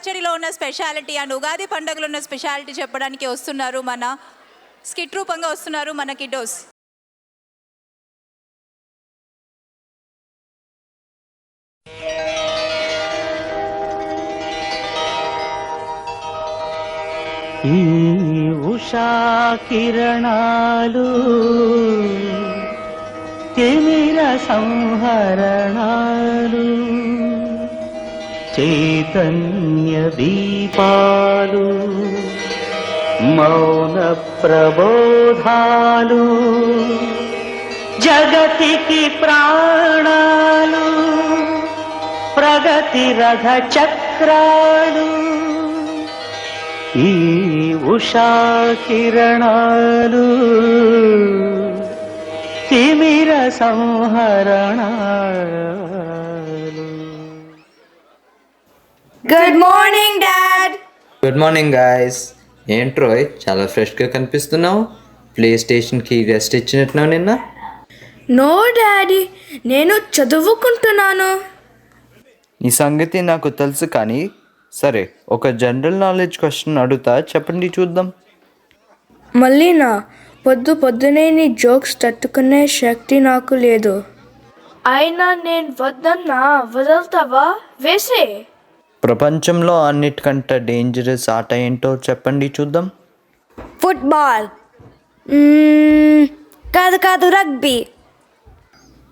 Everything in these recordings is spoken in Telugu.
పచ్చడిలో ఉన్న స్పెషాలిటీ అండ్ ఉగాది పండుగలో ఉన్న స్పెషాలిటీ చెప్పడానికి వస్తున్నారు, మన స్కిట్ రూపంగా వస్తున్నారు మన కిడ్డోస్. ఈ ఉషా కిరణాలు తిమిర సంహరణాలు చైతన్య దీపాలు మౌన ప్రబోధాలు జగతికి ప్రాణాలు ప్రగతి రథ చక్రాలు ఈ ఉషా కిరణాలు తిమిర సంహరణాలు. Good morning dad. Good morning guys. ఏంట్రోయ్ చాలా ఫ్రెష్గా కనిపిస్తున్నావు. ప్లే స్టేషన్కి రెస్ట్ ఇచ్చినట్టున్నావు నిన్న. నో డాడీ, నేను చదువుకుంటున్నాను. ఈ సంగతి నాకు తెలుసు, కానీ సరే ఒక జనరల్ నాలెడ్జ్ క్వశ్చన్ అడుగుతా, చెప్పండి చూద్దాం. మళ్ళీనా? పొద్దునే నీ జోక్స్ తట్టుకునే శక్తి నాకు లేదు. అయినా నేను వద్దన్నా వదులుతావా? వేసే. ప్రపంచంలో అన్నిటికంటే డేంజరస్ ఆట ఏంటో చెప్పండి చూద్దాం. ఫుట్బాల్. కాదు రగ్బీ.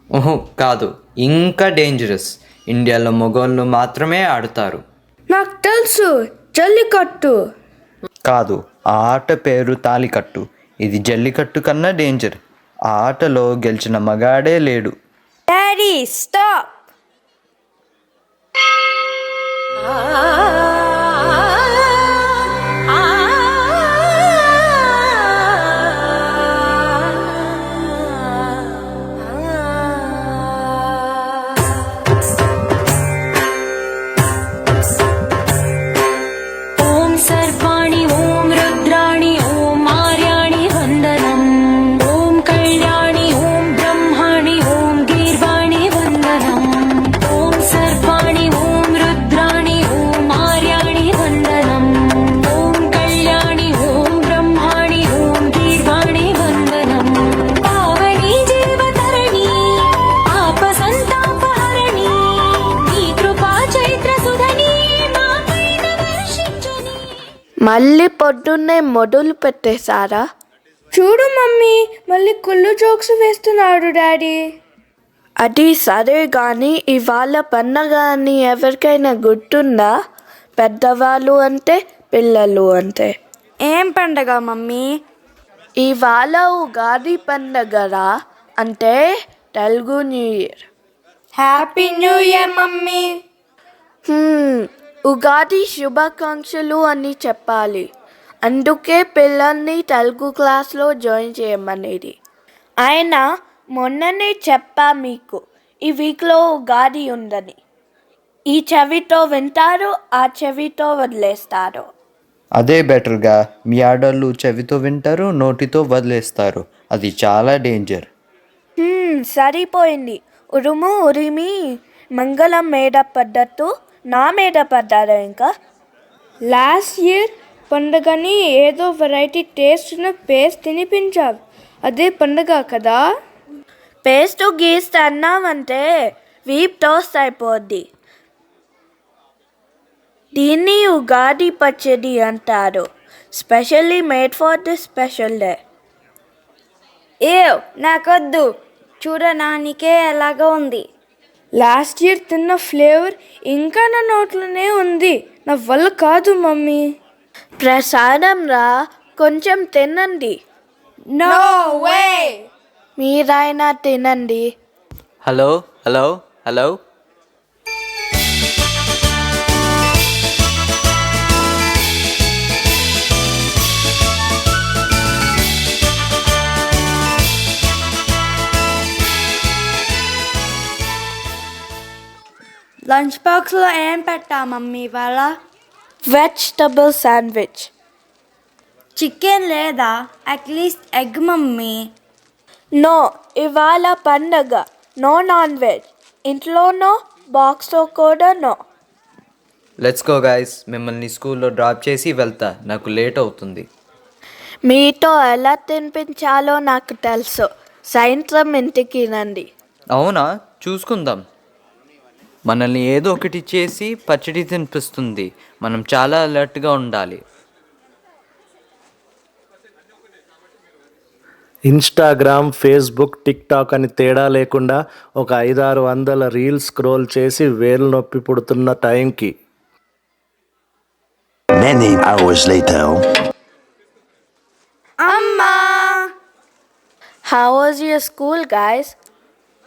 ఓహో కాదు, ఇంకా డేంజరస్. ఇండియాలో మగవాళ్ళు మాత్రమే ఆడతారు. నాకు తెలుసు, జల్లికట్టు. కాదు, ఆ ఆట పేరు తాళికట్టు. ఇది జల్లికట్టు కన్నా డేంజర్. ఆ ఆటలో గెలిచిన మగాడే లేడు. Daddy stop. सर्वाणि ओम रुद्राणि ओम आर्याणि वंदनम् ओम कल्याणि ओम ब्रह्माणि ओम गीर्वाणि वंदनम् ओम सर्वाणि ओम रुद्राणि ओम आर्याणि वंदनम् ओम कल्याणि ओम ब्रह्माणि ओम गीर्वाणि वंदनम् पावनी जीवतरणी आप संतापहरणी नी कृपा चैत्र सुधनी మళ్ళీ పొద్దున్నే మొదలు పెట్టేశారా? చూడు మమ్మీ, మళ్ళీ కుళ్ళు జోక్స్ వేస్తున్నాడు డాడీ. అది సరే కానీ ఇవాళ పండగ అని ఎవరికైనా గుర్తుందా? పెద్దవాళ్ళు అంటే పిల్లలు అంటే. ఏం పండగ మమ్మీ? ఇవాళ ఉగాది పండగరా, అంటే Telugu new year. Happy new year mummy. Ugadi శుభాకాంక్షలు అని చెప్పాలి. అందుకే పిల్లల్ని తెలుగు క్లాస్లో జాయిన్ చేయమనేది. అయినా మొన్ననే చెప్పా మీకు, ఈ వీక్లో ఉగాది ఉందని. ఈ చెవితో వింటారు, ఆ చెవితో వదిలేస్తారు. అదే బెటర్గా. మీ ఆడవాళ్ళు చెవితో వింటారు, నోటితో వదిలేస్తారు. అది చాలా డేంజర్. సరిపోయింది. ఉరుము ఉరిమి మంగళం మీద పడ్డట్టు నా మీద పడ్డారా ఇంకా? లాస్ట్ ఇయర్ పండగని ఏదో వెరైటీ టేస్ట్ పేస్ట్ తినిపించావు. అదే పండగ కదా? పేస్ట్ గీస్ట్ అన్నామంటే వీప్ టోస్ట్ అయిపోద్ది. దీన్ని ఉగాది పచ్చడి అంటారు. Specially made for this special day. నాకొద్దు, చూడడానికే ఎలాగో ఉంది. లాస్ట్ ఇయర్ తిన్న ఫ్లేవర్ ఇంకా నా నోట్లోనే ఉంది. నా వల్ల కాదు మమ్మీ. ప్రసాదం రా, కొంచెం తినండి. No way. మీరైనా తినండి. హలో హలో హలో లంచ్ బాక్స్లో ఏం పెట్టా మమ్మీ ఇవాళ? Vegetable sandwich. చికెన్ లేదా? At least egg mummy. నో, ఇవాళ పండగ. No non veg. ఇంట్లోనో బాక్స్లో కూడా నో. లెట్స్ గో గైస్, మిమ్మల్ని స్కూల్లో డ్రాప్ చేసి వెళ్తా, నాకు లేట్ అవుతుంది. మీతో ఎలా తినిపించాలో నాకు తెలుసు. సాయంత్రం ఇంటికి రండి. అవునా, చూసుకుందాం. మనల్ని ఏదో ఒకటి చేసి పచ్చడి తినిపిస్తుంది. మనం చాలా అలర్ట్గా ఉండాలి. ఇన్స్టాగ్రామ్, ఫేస్బుక్, టిక్టాక్ అని తేడా లేకుండా ఒక 500-600 రీల్స్ స్క్రోల్ చేసి వేలు నొప్పి పుడుతున్న టైంకి Many hours later. అమ్మా, how was your school guys?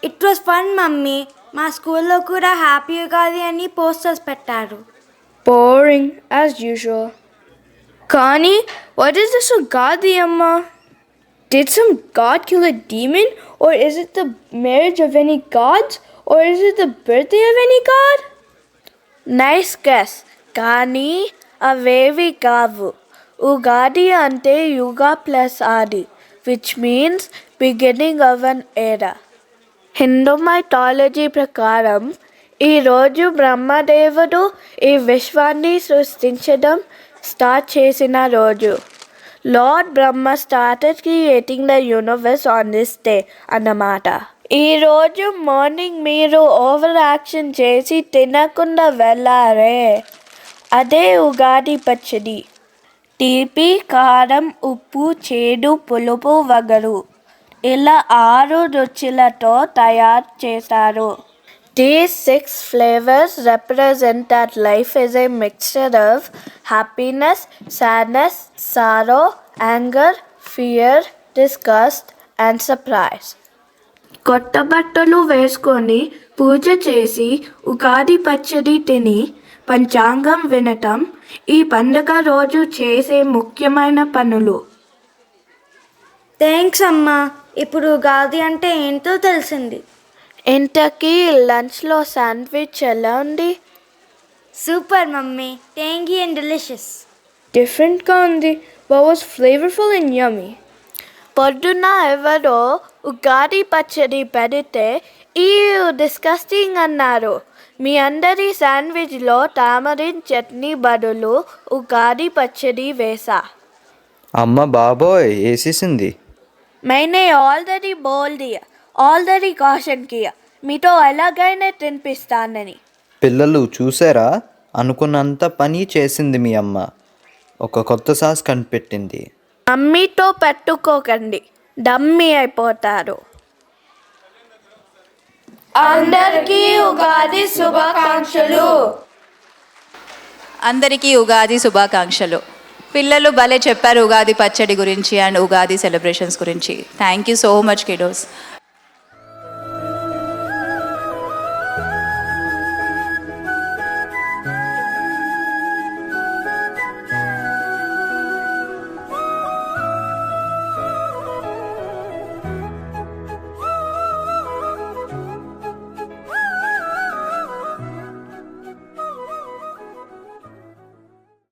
It was fun mummy. మా స్కూల్లో కూడా హ్యాపీ ఉగాది అని పోస్టర్స్ పెట్టారు. Boring as usual. కానీ వాట్ ఇస్ దిస్ ఉగాది అమ్మా? Did some god kill a demon? Or is it the marriage of any gods? Or is it the birthday of any god? Nice guess. కానీ అవేవి కావు. ఉగాది అంటే యుగా ప్లస్ ఆది, విచ్ మీన్స్ బిగినింగ్ ఆఫ్ అన్ ఎరా. హిందూ మైథాలజీ ప్రకారం ఈరోజు బ్రహ్మదేవుడు ఈ విశ్వాన్ని సృష్టించడం స్టార్ట్ చేసిన రోజు. Lord Brahma started creating the universe on this day అన్నమాట. ఈరోజు మార్నింగ్ మీరు ఓవర్ యాక్షన్ చేసి తినకుండా వెళ్ళారే, అదే ఉగాది పచ్చడి. తీపి, కారం, ఉప్పు, చేదు, పులుపు, వగరు ఇలా 6 రుచులతో తయారు చేస్తారు. These 6 flavors represent that life is a mixture of happiness, sadness, sorrow, anger, fear, disgust, and surprise. కొత్త బట్టలు వేసుకొని పూజ చేసి ఉగాది పచ్చడి తిని పంచాంగం వినటం ఈ పండుగ రోజు చేసే ముఖ్యమైన పనులు. థ్యాంక్స్ అమ్మా, ఇప్పుడు ఉగాది అంటే ఏంటో తెలిసింది. ఇంతకీ లంచ్లో శాండ్విచ్ ఎలా ఉంది? Super mummy, tangy and delicious. డిఫరెంట్గా ఉంది, but was flavorful and yummy. పొద్దున్న ఎవరో ఉగాది పచ్చడి పెడితే ఈ డిస్కస్టింగ్ అన్నారు. మీ అందరి శాండ్విచ్లో టామరిన్ చట్నీ బదులు ఉగాది పచ్చడి వేసా. అమ్మ బాబోయ్, వేసేసింది. मैंने ఆల్రెడీ బోల్ దియా, ఆల్రెడీ కాషన్ కియా, మీతో ఎలాగైనా తినిపిస్తానని. పిల్లలు చూసారా, అనుకున్నంత పని చేసింది మీ అమ్మ. ఒక కొత్త సాస్ కనిపెట్టింది. మమ్మీతో పెట్టుకోకండి, డమ్మీ అయిపోతారు. అందరికీ ఉగాది శుభాకాంక్షలు. అందరికీ ఉగాది శుభాకాంక్షలు. పిల్లలు భలే చెప్పారు ఉగాది పచ్చడి గురించి అండ్ ఉగాది సెలబ్రేషన్స్ గురించి. Thank you so much kiddos.